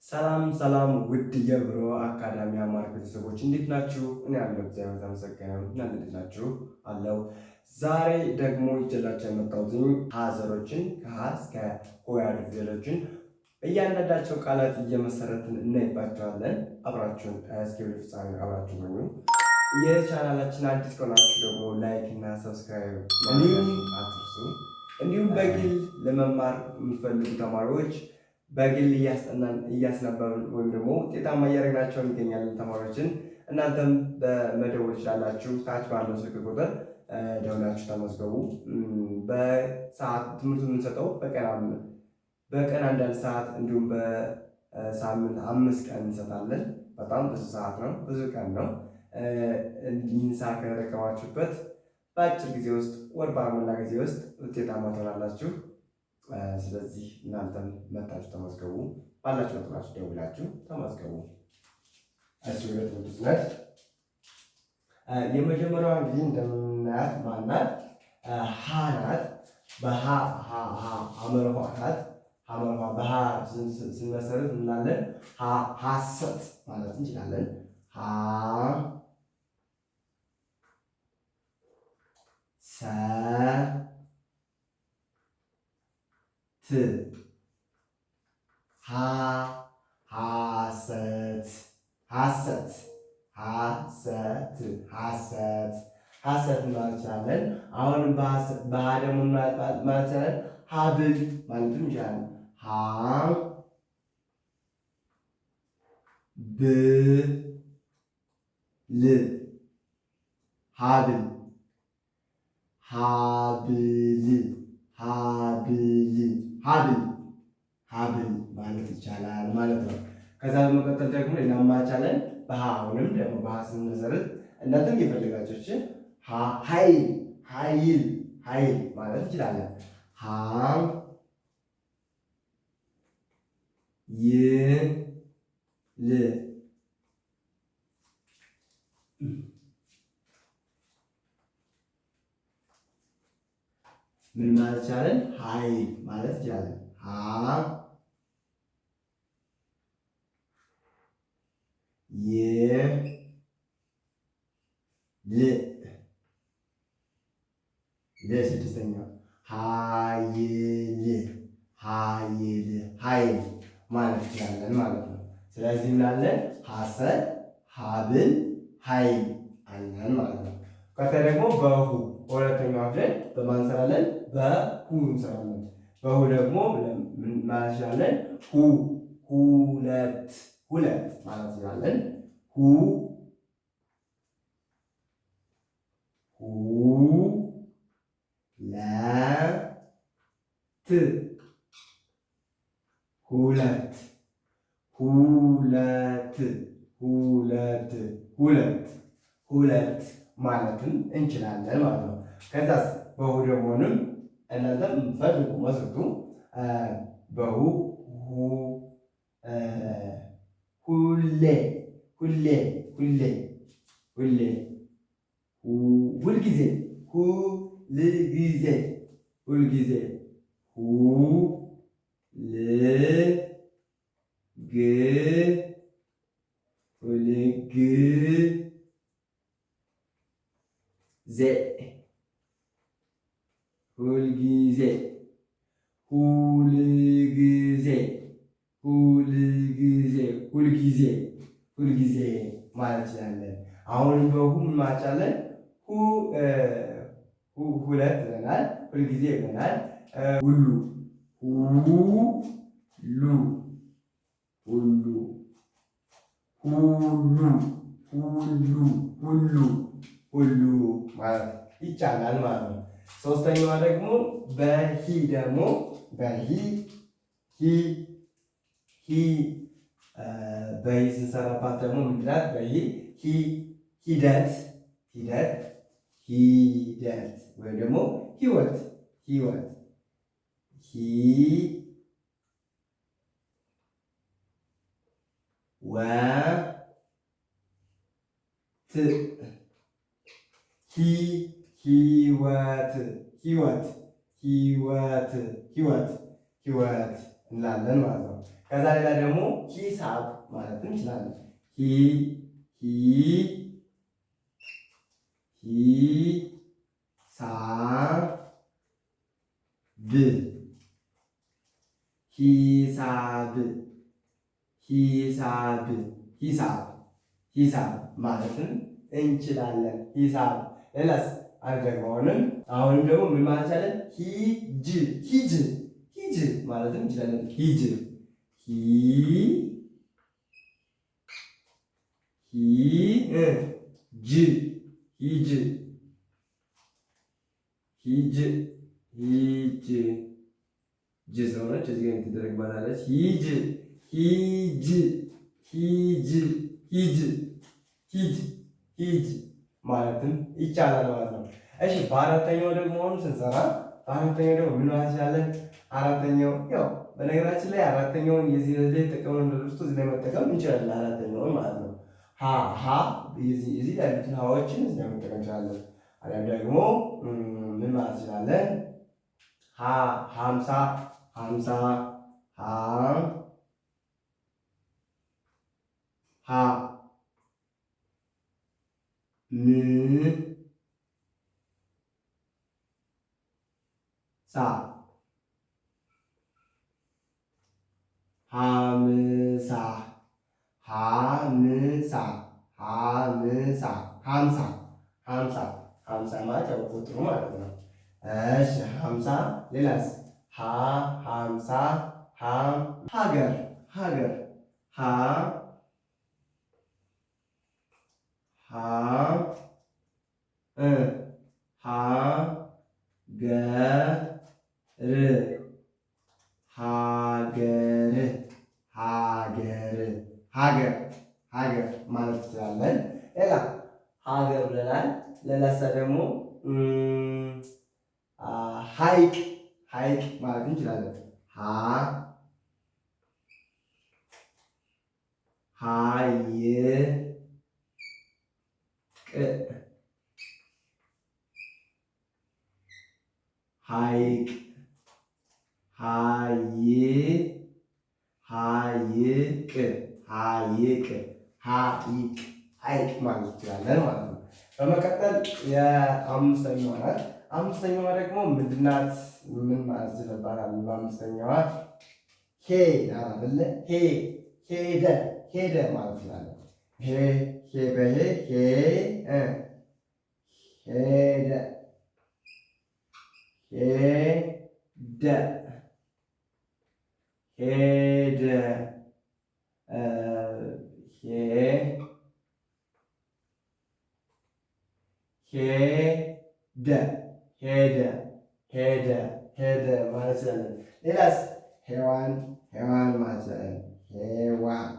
ሰላም ሰላም ውድ የብሮ አካዳሚ አማር ቤተሰቦች እንዴት ናችሁ? እኔ ያለው እግዚአብሔር የተመሰገነ ይሁን። እናንተ እንዴት ናችሁ? አለው። ዛሬ ደግሞ ይዤላችሁ የመጣሁት ሀዘሮችን ከሀ እስከ ሆ ያሉ ፊደሎችን እያንዳንዳቸው ቃላት እየመሰረትን እናይባቸዋለን። አብራችሁን እስከ ፍጻሜ አብራችሁን ሆኑ። የቻናላችን አዲስ ከሆናችሁ ደግሞ ላይክ እና ሰብስክራይብ አትርሱ። እንዲሁም በግል ለመማር የሚፈልጉ ተማሪዎች በግል እያስነበብን ወይም ደግሞ ውጤታማ እያደረግናቸው እንገኛለን ተማሪዎችን። እናንተም በመደወል ትችላላችሁ። ታች ባለው ስልክ ቁጥር ደውላችሁ ተመዝገቡ። በሰዓት ትምህርቱ የምንሰጠው በቀን አንዳንድ ሰዓት እንዲሁም በሳምንት 5 ቀን እንሰጣለን። በጣም ብዙ ሰዓት ነው፣ ብዙ ቀን ነው። ይህን ሰዓት ከተጠቀማችሁበት በአጭር ጊዜ ውስጥ ወር ባልሞላ ጊዜ ውስጥ ውጤታማ ትሆናላችሁ። ስለዚህ እናንተም መታችሁ ተመዝገቡ። ባላችሁ መጥናችሁ ደውላችሁ ተመዝገቡ። እሺ ሁለት ምትስነት የመጀመሪያዋ እንግዲህ እንደምናያት ማናት? ሀ ናት። በሀ ሐመርኋ ናት። ሐመርኋ በሀ ስንመሰርት እንላለን ሐሰት ማለት እንችላለን። ሐሰት ሐሰት ሐሰት ማለት እንችላለን። አሁንም በሀ ደግሞ ማለት እንችላለን ሀብል ማለትም እንችላለን። ሀብል ሀብል ማለት ይቻላል ማለት ነው። ከዛ በመቀጠል ደግሞ ሌላ ማቻለን በሀ አሁንም ደግሞ በሀ ስንመሰርት እናንተም የፈለጋችሁ ኃይል ማለት እንችላለን። ምን ማለት ይቻላል? ኃይል ማለት ይቻላል። ስድስተኛው ኃይል ማለት ይችላለን ማለት ነው። ስለዚህ ምናለን ሐሰት፣ ሀብል፣ ኃይል አለን ማለት ነው። ከዚያ ደግሞ በሁ ሁለተኛው አፍለን በማን እንሰራለን? በሁ እንሰራለን። በሁ ደግሞ ማለት እንችላለን ሁለት ማለት እንችላለን። ሁለት ማለትም እንችላለን ማለት ነው። ከዛስ በሁ ደግሞንም እናንተም ፈልጉ መስርቱ። በሁ ሁሌ ሁልጊዜ ሁልጊዜ ማለት እንችላለን። አሁንም በሁ ማቻለን ሁለት ብለናል፣ ሁልጊዜ ብለናል። ሁሉ ማለት ይቻላል ማለት ነው። ሶስተኛዋ ደግሞ በሂ ደግሞ በሂ ስንሰራባት ደግሞ ምንድናት? በሂ ሂደት ወይም ደግሞ ህይወት ህይወት እንላለን ማለት ነው። ከዛ ሌላ ደግሞ ሂሳብ ማለት እንችላለን። ሂ ሂ ሂሳብ ብ ሂሳብ ሂሳብ ሂሳብ ሂሳብ ማለትም እንችላለን። ሂሳብ ሌላስ አልደግመውንም። አሁንም ደግሞ ምን ማለት እንችላለን? ሂጅ ሂጅ ሂጅ ማለትም እንችላለን። ሂጅ ሂ ሂ ጅ ሂጅ ሂጅ ሂጅ ጅ ስለሆነች እዚህ ጋር ትደረግባታለች። ሂጅ ሂጅ ሂጅ ሂጅ ሂጅ ሂጅ ማለትም ይቻላል ማለት ነው። እሺ በአራተኛው ደግሞ አሁን ስንሰራ በአራተኛው ደግሞ ምን ማለት እንችላለን? አራተኛው ያው በነገራችን ላይ አራተኛውን የዚህ ላይ ተጠቀመን እንደርሱ እዚህ ላይ መጠቀም እንችላለን። አራተኛውን ማለት ነው። ሀ የዚህ ያሉትን ሀዎችን እዚህ ላይ መጠቀም እንችላለን። አሊያም ደግሞ ምን ማለት እንችላለን? ሀምሳ ሀምሳ ሀ ም ሳ ሀምሳ ሀምሳ ሀምሳ ሀምሳ ሀምሳ ሀምሳ ማለት ያው ቁጥሩ ማለት ነው። እሺ ሀምሳ ሌላስ? ሀምሳ ሀገር ሀገር ሀ ሀገር ሀገር ማለት እንችላለን። ሌላ ሀገር ብለናል። ለለሰ ደግሞ ሀይቅ ሀይቅ ማለት እንችላለን። ሀይቅ ሀይቅ ሀይቅ ሀይቅ ሀይቅ ሀይቅ ማለት እንችላለን ማለት ነው። በመቀጠል የአምስተኛዋ ናት። አምስተኛዋ ደግሞ ምንድናት? ምን ማለት ይችላል? በአምስተኛዋ ሄ ናት አይደለ? ሄ ሄደ ሄደ ማለት እንችላለን። ሄ በሄ ሄደ ሄደ ሄደ ሄደ ሄደ ሄደ ሄደ ማለት እንችላለን። ሌላስ? ሔዋን ሔዋን ማለት እንችላለን። ሔዋን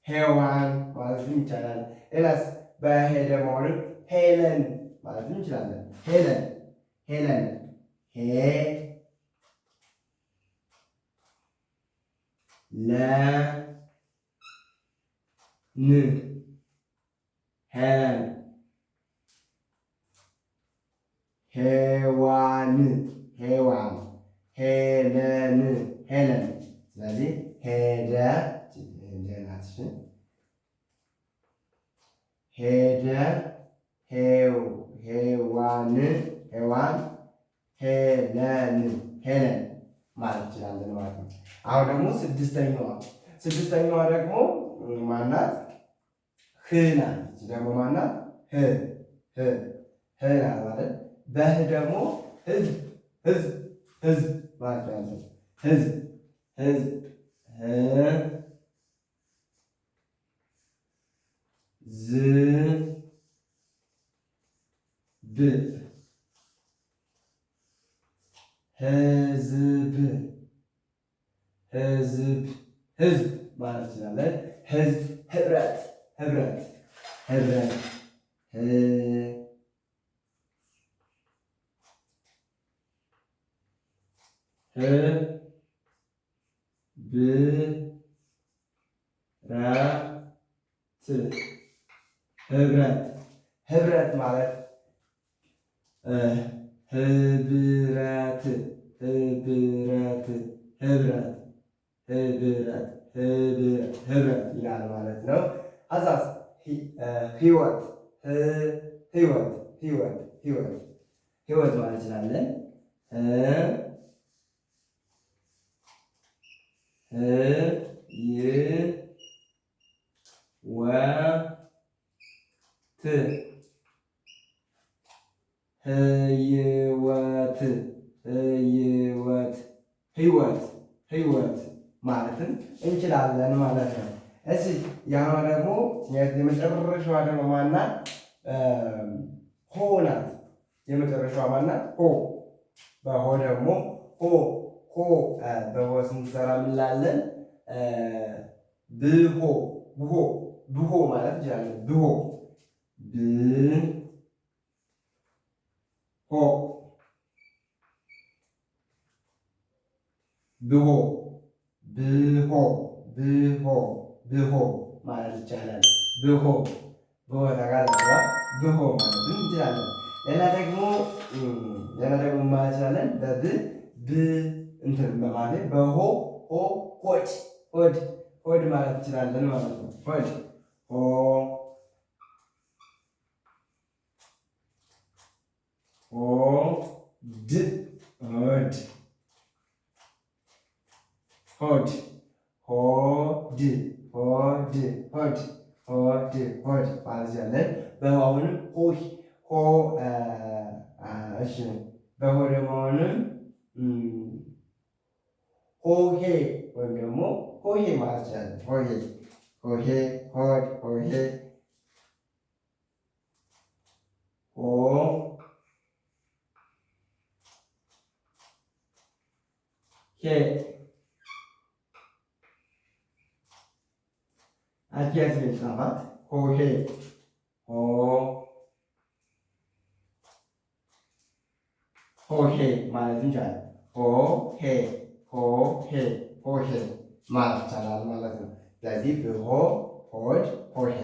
ሔዋን ማለትም ይቻላል። ሌላስ? በሄደ መሆንም ሄለን ማለትም እንችላለን። ሄለን ሄለን ሄለን ሔዋን ሔዋን ሄለን ሄለን። ስለዚህ ሄደ ሄደ ሔዋን ሔዋን ሄለን ሄለን ማለት እንችላለን ማለት ነው። አሁን ደግሞ ስድስተኛዋ ደግሞ ማናት? ህ ናት። ደግሞ ማናት? ህ ናት ማለት። በህ ደግሞ ህዝብ ማለት ነው። ህዝብ ህዝብ ማለት እንችላለን። ህዝብ ህብረት ህብረት ህብረት ማለት ህብረት ህብረት ህብረት ህብረት ህብረት ይላል ማለት ነው። አዛዝ ህይወት ህይወት ህይወት ህይወት ህይወት ማለት እንችላለን። ህይወት ህይወት ህይወት ህይወት ማለትም እንችላለን ማለት ነው። እዚህ ያው ደግሞ የመጨረሻዋ ደግሞ ማናት? ሆ ናት። የመጨረሻዋ ማናት? ሆ። በሆ ደግሞ ሆ ሆ በሆ ስንሰራ እንላለን። ብሆ ብሆ ብሆ ማለት እንችላለን። ብሆ ብሆ ብሆ ብሆ ብሆ ብሆ ማለት ይቻላል። ብሆ ብሆ ተጋለጠ ብሆ ማለት እንችላለን። ሌላ ደግሞ ማለት እንችላለን። ብ እንትን በማለት በሆ ሆ ሆድ ሆድ ሆድ ማለት እንችላለን ማለት ነው። ሆድ ሆ ሆድ ሆድ ሆድ ሆድ ሆድ ሆድ ሆድ ሆድ ማለት ያለን በአሁንም ሆይ ሆ እሺ በሆ ደግሞ አሁንም ሆሄ ወይም ደግሞ ሆሄ ማለት ያለን ሆሄ ሆሄ ሆድ ሆሄ ሆ ሄ አዲያት ቤተሰባት ሆሄ ሆ ሆሄ ማለት እንችላለን። ሆሄ ሆሄ ሆሄ ማለት ይቻላል ማለት ነው። ስለዚህ ብሆ ሆድ ሆሄ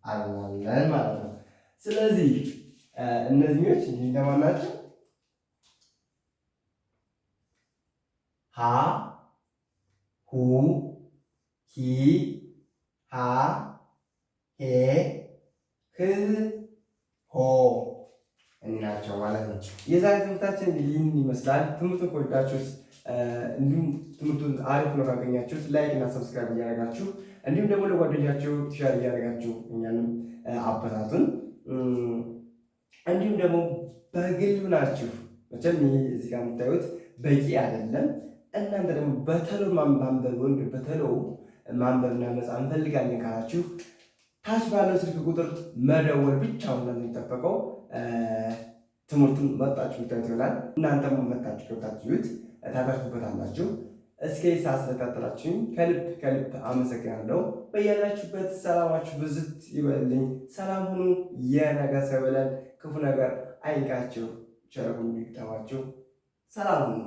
አለን ማለት ነው። ስለዚህ እነዚህኞች እንደማን ናቸው? ሀ ሁ ሂ ሃ ሄ ህ ሆ እኒ ናቸው ማለት ነው። የዛሬ ትምህርታችን ይህን ይመስላል። ትምህርቱን ከወዳችሁት እንዲሁም ትምህርቱን አሪፍ ነው ካገኛችሁት ላይክ እና ሰብስክራይብ እያደረጋችሁ እንዲሁም ደግሞ ለጓደኛችሁ ሼር እያደረጋችሁ እኛንም አበታቱን። እንዲሁም ደግሞ በግል ናችሁ መቼም እዚህ ጋር የምታዩት በቂ አይደለም። እናንተ ደግሞ በተሎ ማንበብ ወይም በተሎ ማንበብና መጻፍ እንፈልጋለን ካላችሁ ታች ባለው ስልክ ቁጥር መደወል ብቻውን ነው የሚጠበቀው። ትምህርቱን መጣችሁ ብታዩት ይሆናል። እናንተም መጣችሁ ገብታችሁት ታተርፉበታላችሁ። እስከ ሰዓት ስለተከታተላችሁኝ ከልብ ከልብ አመሰግናለሁ። በያላችሁበት ሰላማችሁ ብዝት ይበልልኝ። ሰላም ሁኑ። የነገ ሰው ይበለን። ክፉ ነገር አይንካችሁ። ቸር ሁኑ ይግጠማችሁ። ሰላም ሁኑ።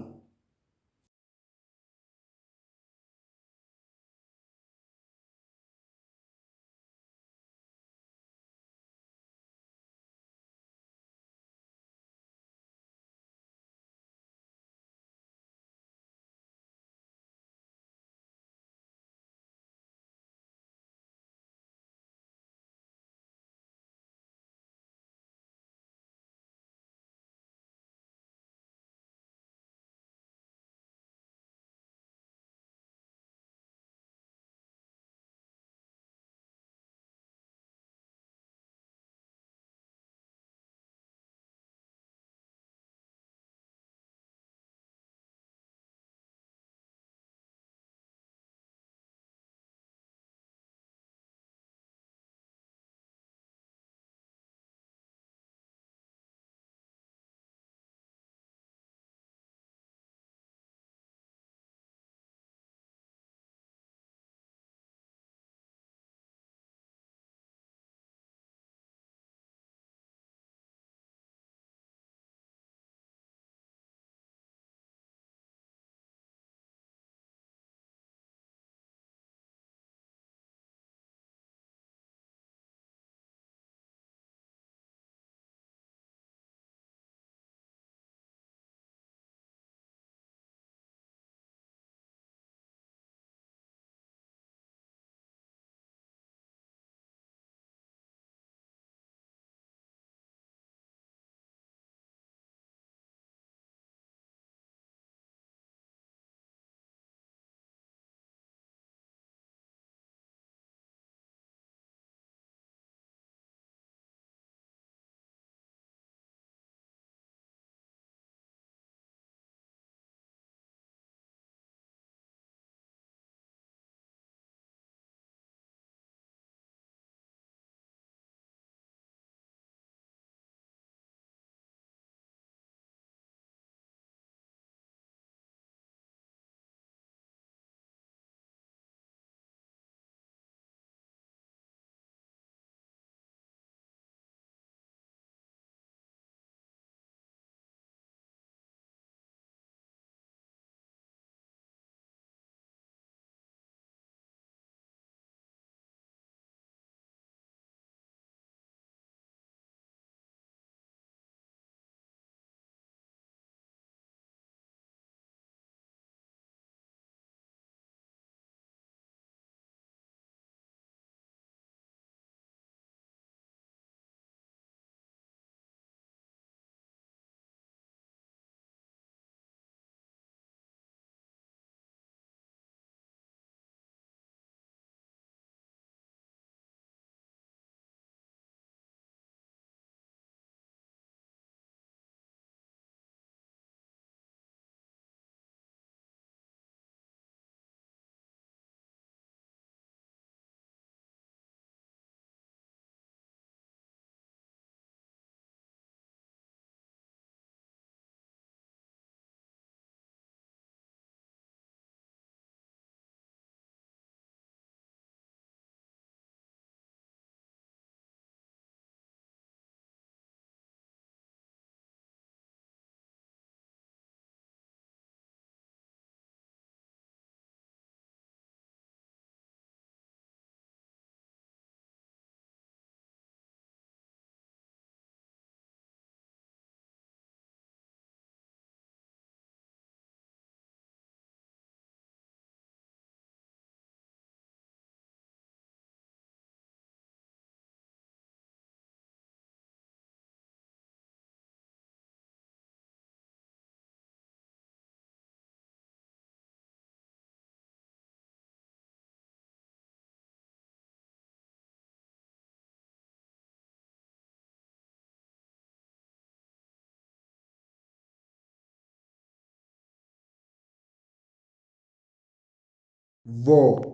ቮ